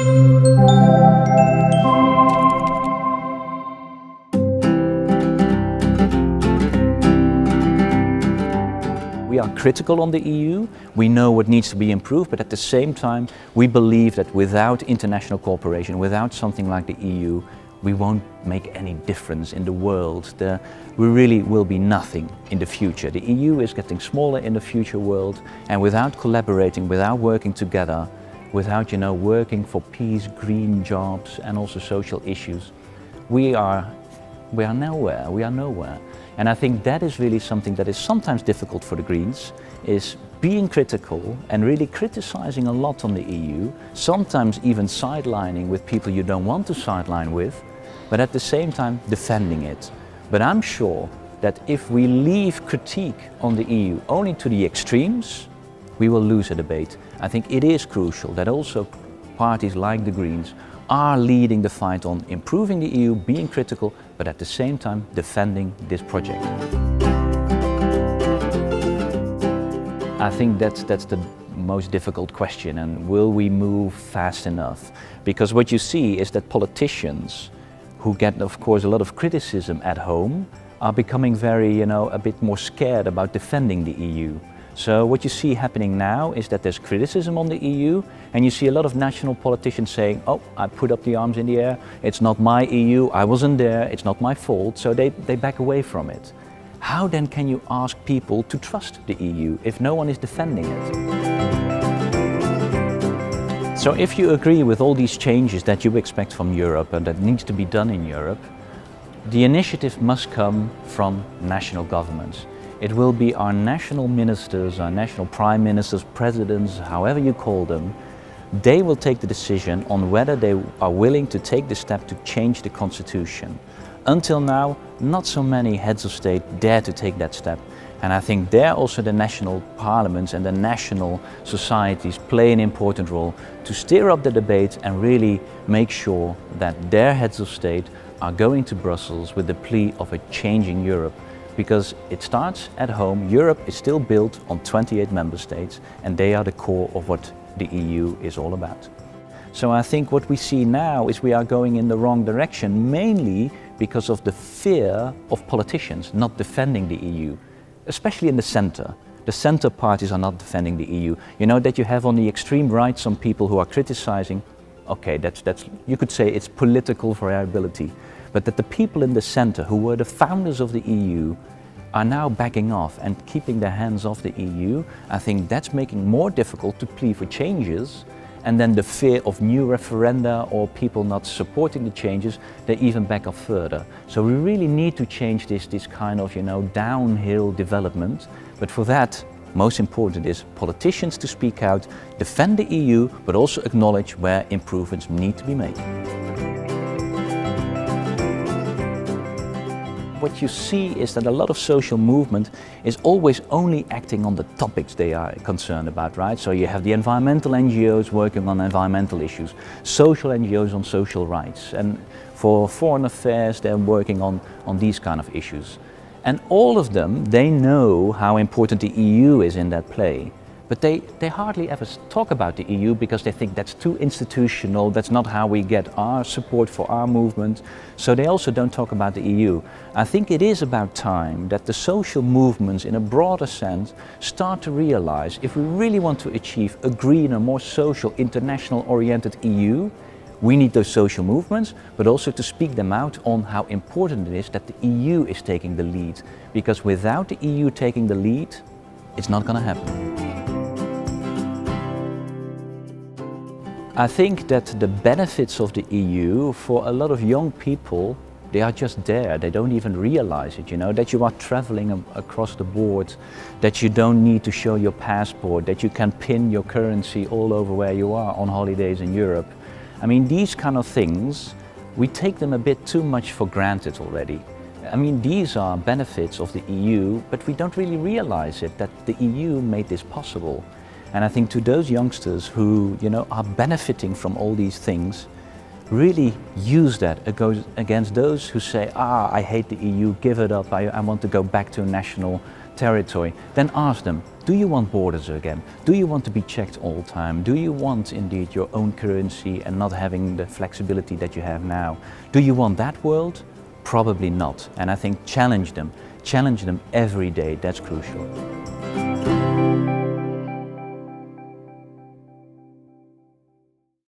We are critical on the EU, we know what needs to be improved, but at the same time we believe that without international cooperation, without something like the EU, we won't make any difference in the world. We really will be nothing in the future. The EU is getting smaller in the future world, and without collaborating, without working together, without working for peace, green jobs and also social issues, we are nowhere. And I think that is really something that is sometimes difficult for the Greens, is being critical and really criticizing a lot on the EU, sometimes even sidelining with people you don't want to sideline with, but at the same time defending it. But I'm sure that if we leave critique on the EU only to the extremes, we will lose a debate. I think it is crucial that also parties like the Greens are leading the fight on improving the EU, being critical, but at the same time defending this project. I think that's the most difficult question, and will we move fast enough? Because what you see is that politicians who get, of course, a lot of criticism at home are becoming very, a bit more scared about defending the EU. So what you see happening now is that there's criticism on the EU, and you see a lot of national politicians saying, oh, I put up the arms in the air, it's not my EU, I wasn't there, it's not my fault, so they back away from it. How then can you ask people to trust the EU if no one is defending it? So if you agree with all these changes that you expect from Europe and that needs to be done in Europe, the initiative must come from national governments. It will be our national ministers, our national prime ministers, presidents, however you call them. They will take the decision on whether they are willing to take the step to change the constitution. Until now, not so many heads of state dare to take that step. And I think there also the national parliaments and the national societies play an important role to steer up the debate and really make sure that their heads of state are going to Brussels with the plea of a changing Europe. Because it starts at home. Europe is still built on 28 member states, and they are the core of what the EU is all about. So I think what we see now is we are going in the wrong direction, mainly because of the fear of politicians not defending the EU, especially in the center. The center parties are not defending the EU. You know that you have on the extreme right some people who are criticizing, okay, that's you could say it's political variability. But that the people in the center, who were the founders of the EU, are now backing off and keeping their hands off the EU, I think that's making more difficult to plead for changes. And then the fear of new referenda or people not supporting the changes, they even back off further. So we really need to change this kind of, downhill development. But for that, most important is politicians to speak out, defend the EU, but also acknowledge where improvements need to be made. What you see is that a lot of social movement is always only acting on the topics they are concerned about, right? So you have the environmental NGOs working on environmental issues, social NGOs on social rights, and for foreign affairs they're working on these kind of issues. And all of them, they know how important the EU is in that play. But they hardly ever talk about the EU because they think that's too institutional, that's not how we get our support for our movement. So they also don't talk about the EU. I think it is about time that the social movements in a broader sense start to realize if we really want to achieve a greener, more social, international oriented EU, we need those social movements, but also to speak them out on how important it is that the EU is taking the lead. Because without the EU taking the lead, it's not going to happen. I think that the benefits of the EU for a lot of young people, they are just there. They don't even realize it, that you are traveling across the board, that you don't need to show your passport, that you can pin your currency all over where you are on holidays in Europe. I mean, these kind of things, we take them a bit too much for granted already. I mean, these are benefits of the EU, but we don't really realize it, that the EU made this possible. And I think to those youngsters who, are benefiting from all these things, really use that against those who say, I hate the EU, give it up, I want to go back to a national territory, then ask them, do you want borders again? Do you want to be checked all the time? Do you want indeed your own currency and not having the flexibility that you have now? Do you want that world? Probably not. And I think challenge them every day, that's crucial.